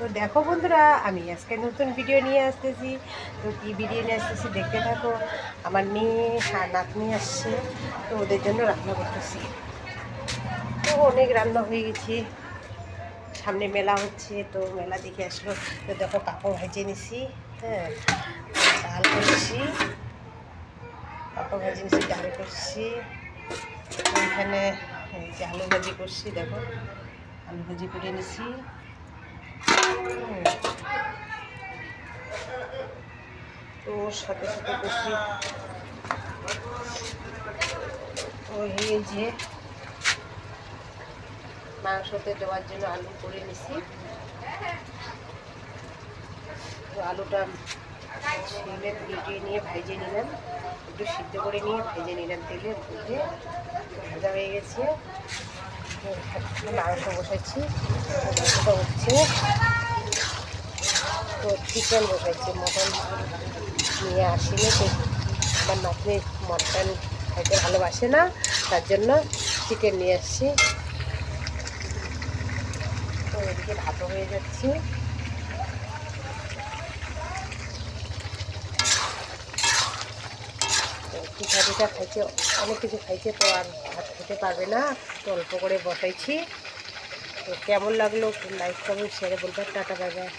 তো দেখো বন্ধুরা, আমি আজকে নতুন ভিডিও নিয়ে আসতেছি। তো কী ভিডিও নিয়ে আসতেছি দেখতে থাকো। আমার মেয়ে আর নাতনি আসছে, তো ওদের জন্য রান্না করতেছি। তো অনেক রান্না হয়ে গেছে, সামনে মেলা হচ্ছে, তো মেলা দেখে আসলো। তো দেখো পাঁপড় ভেজে নিছি, হ্যাঁ, ডাল করছি, পাঁপড় ভেজে নিছি, ডাল করছি। এখানে এই যে আলু ভাজি করছি, দেখো আলু ভাজি করে নিছি। তো ওর সাথে সাথে করছি ওই যে মাংসতে দেওয়ার জন্য আলু করে নিছি। তো আলুটা ছিলে কেটে নিয়ে ভেজে নিলাম, একটু সিদ্ধ করে নিয়ে ভেজে নিলাম তেলের মধ্যে। ভাজা হয়ে গেছে। মাংস বসাচ্ছি, মাংসটা হচ্ছে। তো চিকেন বসাচ্ছি, মটন নিয়ে আসিনি। তো আমার নাতনি মটন খাইতে ভালোবাসে না, তার জন্য চিকেন নিয়ে আসছি। তো এদিকে ভাতও হয়ে যাচ্ছে। পিঠা টিঠা খাইছে, অনেক কিছু খাইছে, তো আর ভাত খেতে পারবে না, তো অল্প করে বসাইছি। তো কেমন লাগলো লাইক কমেন্ট শেয়ারে বলবেন। Tata, bye bye.